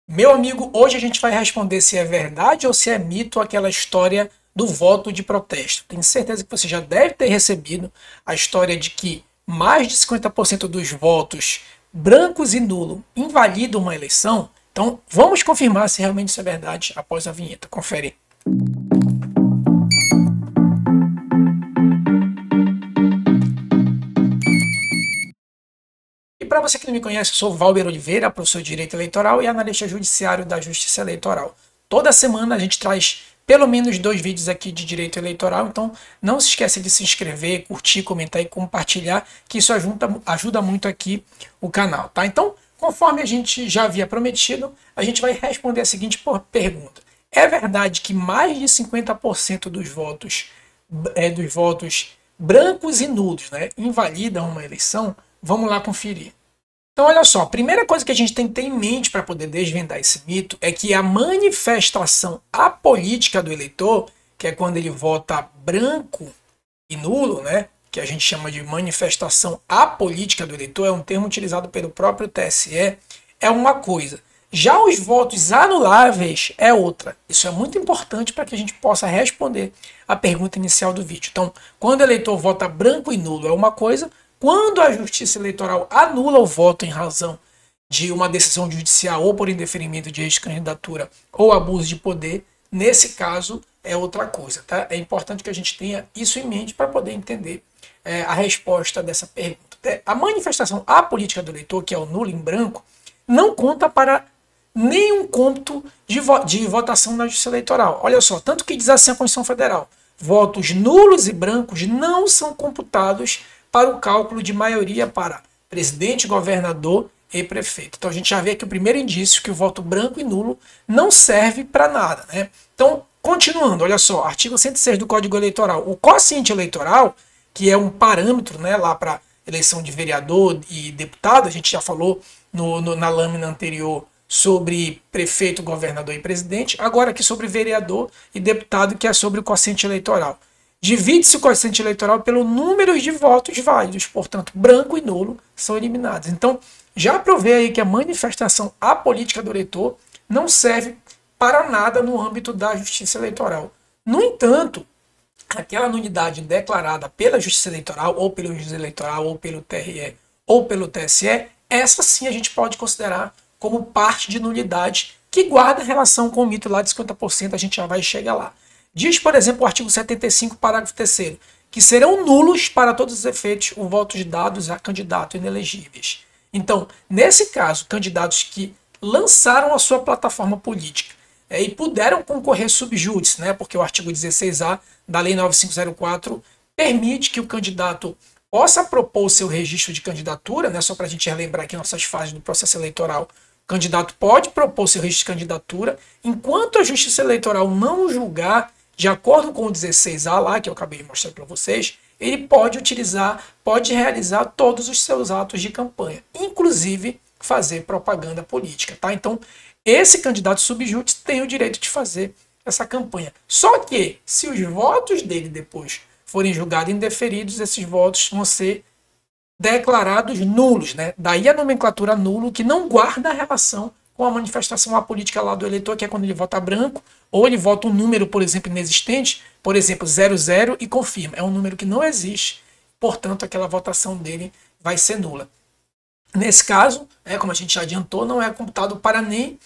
Meu amigo, hoje a gente vai responder se é verdade ou se é mito aquela história do voto de protesto. Tenho certeza que você já deve ter recebido a história de que mais de 50% dos votos brancos e nulo invalidam uma eleição. Então, vamos confirmar se realmente isso é verdade após a vinheta. Confere. E para você que não me conhece, eu sou Valber Oliveira, professor de Direito Eleitoral e analista judiciário da Justiça Eleitoral. Toda semana a gente traz pelo menos 2 vídeos aqui de Direito Eleitoral, então não se esqueça de se inscrever, curtir, comentar e compartilhar, que isso ajuda muito aqui o canal, tá? Então, conforme a gente já havia prometido, a gente vai responder a seguinte pergunta. É verdade que mais de 50% dos votos brancos e nulos, né, invalidam uma eleição? Vamos lá conferir. Então, olha só, a primeira coisa que a gente tem que ter em mente para poder desvendar esse mito é que a manifestação apolítica do eleitor, que é quando ele vota branco e nulo, né, que a gente chama de manifestação apolítica do eleitor, é um termo utilizado pelo próprio TSE, é uma coisa. Já os votos anuláveis é outra. Isso é muito importante para que a gente possa responder a pergunta inicial do vídeo. Então, quando o eleitor vota branco e nulo é uma coisa, quando a Justiça Eleitoral anula o voto em razão de uma decisão judicial ou por indeferimento de ex-candidatura ou abuso de poder, nesse caso é outra coisa. Tá? É importante que a gente tenha isso em mente para poder entender a resposta dessa pergunta. A manifestação apolítica do eleitor, que é o nulo em branco, não conta para nenhum cômputo de votação na Justiça Eleitoral. Olha só, tanto que diz assim a Constituição Federal, votos nulos e brancos não são computados para o cálculo de maioria para presidente, governador e prefeito. Então a gente já vê aqui o primeiro indício que o voto branco e nulo não serve para nada, né? Então, continuando, olha só, artigo 106 do Código Eleitoral. O quociente eleitoral, que é um parâmetro, né, lá para eleição de vereador e deputado, a gente já falou na lâmina anterior sobre prefeito, governador e presidente, agora aqui sobre vereador e deputado, que é sobre o quociente eleitoral. Divide-se o quociente eleitoral pelo número de votos válidos, portanto, branco e nulo são eliminados. Então, já provei aí que a manifestação apolítica do eleitor não serve para nada no âmbito da justiça eleitoral. No entanto, aquela nulidade declarada pela justiça eleitoral, ou pelo juiz eleitoral, ou pelo TRE, ou pelo TSE, essa sim a gente pode considerar como parte de nulidade que guarda relação com o mito lá de 50%, a gente já vai chegar lá. Diz, por exemplo, o artigo 75, parágrafo 3º, que serão nulos para todos os efeitos os votos dados a candidatos inelegíveis. Então, nesse caso, candidatos que lançaram a sua plataforma política e puderam concorrer subjúdice, né, porque o artigo 16A da Lei 9504 permite que o candidato possa propor o seu registro de candidatura, né, só para a gente relembrar aqui nossas fases do processo eleitoral. O candidato pode propor seu registro de candidatura, enquanto a Justiça Eleitoral não julgar de acordo com o 16A lá, que eu acabei de mostrar para vocês, ele pode utilizar, pode realizar todos os seus atos de campanha, inclusive fazer propaganda política, tá? Então, esse candidato subjúdice tem o direito de fazer essa campanha. Só que, se os votos dele depois forem julgados indeferidos, esses votos vão ser declarados nulos, né? Daí a nomenclatura nulo, que não guarda relação com a manifestação apolítica lá do eleitor, que é quando ele vota branco, ou ele vota um número, por exemplo, inexistente, por exemplo, 00 e confirma. É um número que não existe, portanto, aquela votação dele vai ser nula. Nesse caso, como a gente já adiantou, não é computado para nem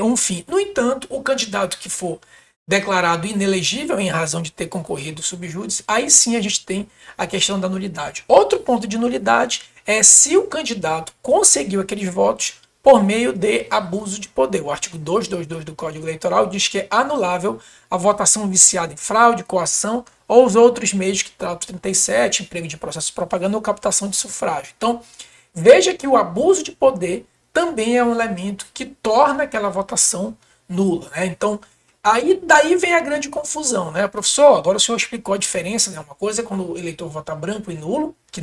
um fim. No entanto, o candidato que for declarado inelegível em razão de ter concorrido subjúdice, aí sim a gente tem a questão da nulidade. Outro ponto de nulidade é se o candidato conseguiu aqueles votos por meio de abuso de poder. O artigo 222 do Código Eleitoral diz que é anulável a votação viciada em fraude, coação ou os outros meios que tratam 37, emprego de processo de propaganda ou captação de sufrágio. Então, veja que o abuso de poder também é um elemento que torna aquela votação nula, né? Então, daí vem a grande confusão, né? Professor, agora o senhor explicou a diferença, né? Uma coisa é quando o eleitor vota branco e nulo, que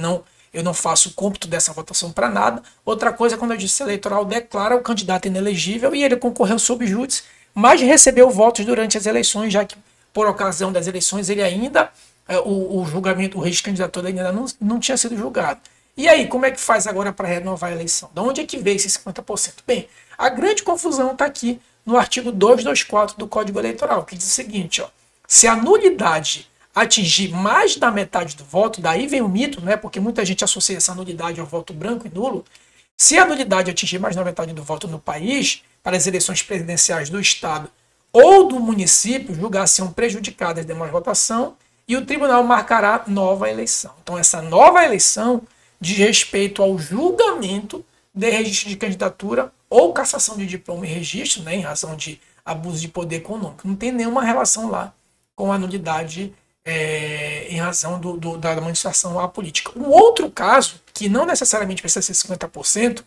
eu não faço o cômputo dessa votação para nada. Outra coisa é quando a Justiça Eleitoral declara o candidato inelegível e ele concorreu sob júdice, mas recebeu votos durante as eleições, já que por ocasião das eleições ele ainda, o julgamento, o registro de candidatura ainda não tinha sido julgado. E aí, como é que faz agora para renovar a eleição? De onde é que veio esses 50%? Bem, a grande confusão está aqui no artigo 224 do Código Eleitoral, que diz o seguinte, ó, se a nulidade atingir mais da metade do voto, daí vem o mito, né, porque muita gente associa essa nulidade ao voto branco e nulo. Se a nulidade atingir mais da metade do voto no país, para as eleições presidenciais do Estado ou do município, julgar-se-ão prejudicadas de demais votação e o tribunal marcará nova eleição. Então, essa nova eleição diz respeito ao julgamento de registro de candidatura ou cassação de diploma e registro, né, em razão de abuso de poder econômico. Não tem nenhuma relação lá com a nulidade em razão da administração apolítica. Um outro caso, que não necessariamente precisa ser 50%,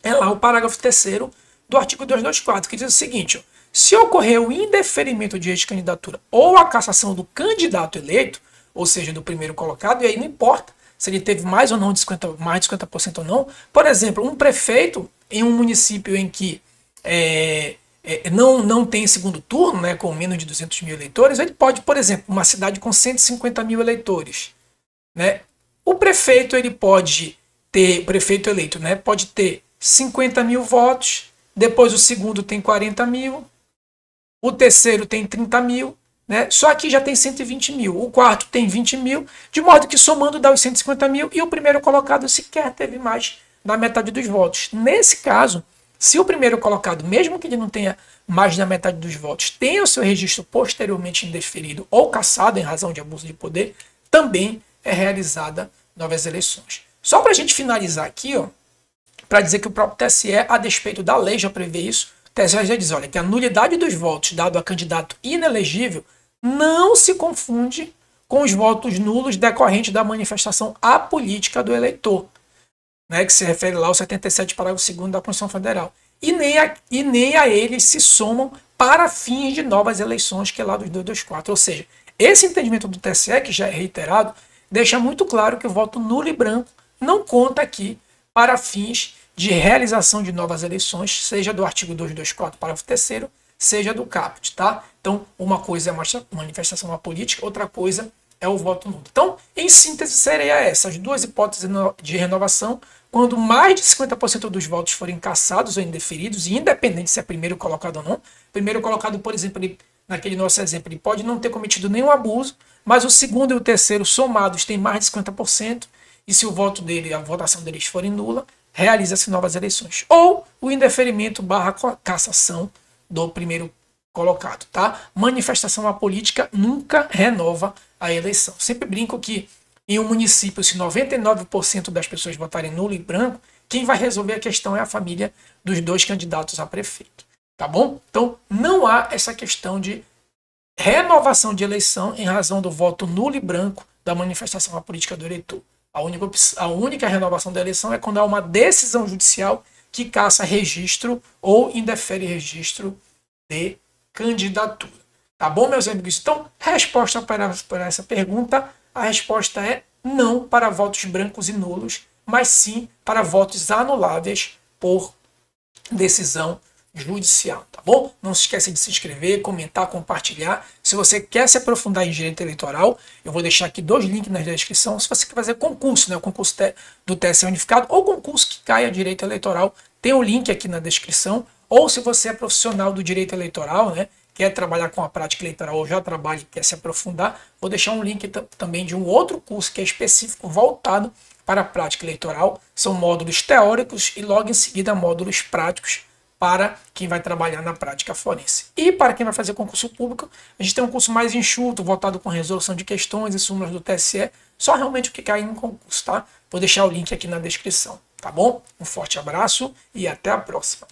é lá o parágrafo 3º do artigo 224, que diz o seguinte, ó, se ocorrer o indeferimento de registro de candidatura ou a cassação do candidato eleito, ou seja, do primeiro colocado, e aí não importa se ele teve mais ou não de 50% ou não. Por exemplo, um prefeito em um município em que não tem segundo turno, né, com menos de 200 mil eleitores, ele pode, por exemplo, uma cidade com 150 mil eleitores, né, o prefeito prefeito eleito, né, pode ter 50 mil votos, depois o segundo tem 40 mil, o terceiro tem 30 mil, né, só que já tem 120 mil, o quarto tem 20 mil, de modo que somando dá os 150 mil e o primeiro colocado sequer teve mais da metade dos votos. Nesse caso, se o primeiro colocado, mesmo que ele não tenha mais da metade dos votos, tenha o seu registro posteriormente indeferido ou cassado em razão de abuso de poder, também é realizada novas eleições. Só para a gente finalizar aqui, ó, para dizer que o próprio TSE, a despeito da lei já prevê isso, o TSE já diz, olha, que a nulidade dos votos dado a candidato inelegível não se confunde com os votos nulos decorrentes da manifestação apolítica do eleitor, né, que se refere lá ao 77, parágrafo 2º da Constituição Federal. E nem a eles se somam para fins de novas eleições, que é lá dos 224. Ou seja, esse entendimento do TSE, que já é reiterado, deixa muito claro que o voto nulo e branco não conta aqui para fins de realização de novas eleições, seja do artigo 224, parágrafo 3º, seja do caput, tá? Então, uma coisa é uma manifestação apolítica, outra coisa é o voto nulo. Então, em síntese, seria essas duas hipóteses de renovação, quando mais de 50% dos votos forem cassados ou indeferidos, e independente se é primeiro colocado ou não. Primeiro colocado, por exemplo, naquele nosso exemplo, ele pode não ter cometido nenhum abuso, mas o segundo e o terceiro somados têm mais de 50%, e se o voto dele, a votação deles forem nula, realiza-se novas eleições. Ou o indeferimento / cassação do primeiro colocado, tá? Manifestação apolítica nunca renova a eleição. Sempre brinco que em um município, se 99% das pessoas votarem nulo e branco, quem vai resolver a questão é a família dos dois candidatos a prefeito, tá bom? Então, não há essa questão de renovação de eleição em razão do voto nulo e branco da manifestação apolítica do eleitor. A única renovação da eleição é quando há uma decisão judicial que caça registro ou indefere registro de candidatura. Tá bom, meus amigos? Então, resposta para essa pergunta, a resposta é não para votos brancos e nulos, mas sim para votos anuláveis por decisão judicial, tá bom? Não se esqueça de se inscrever, comentar, compartilhar. Se você quer se aprofundar em direito eleitoral, eu vou deixar aqui 2 links na descrição. Se você quer fazer concurso, né, o concurso do TSE unificado ou concurso que caia direito eleitoral, tem o link aqui na descrição. Ou se você é profissional do direito eleitoral, né, quer trabalhar com a prática eleitoral ou já trabalha e quer se aprofundar, vou deixar um link também de um outro curso que é específico voltado para a prática eleitoral. São módulos teóricos e logo em seguida módulos práticos para quem vai trabalhar na prática forense. E para quem vai fazer concurso público, a gente tem um curso mais enxuto, voltado com resolução de questões e súmulas do TSE, só realmente o que cai no concurso, tá? Vou deixar o link aqui na descrição, tá bom? Um forte abraço e até a próxima.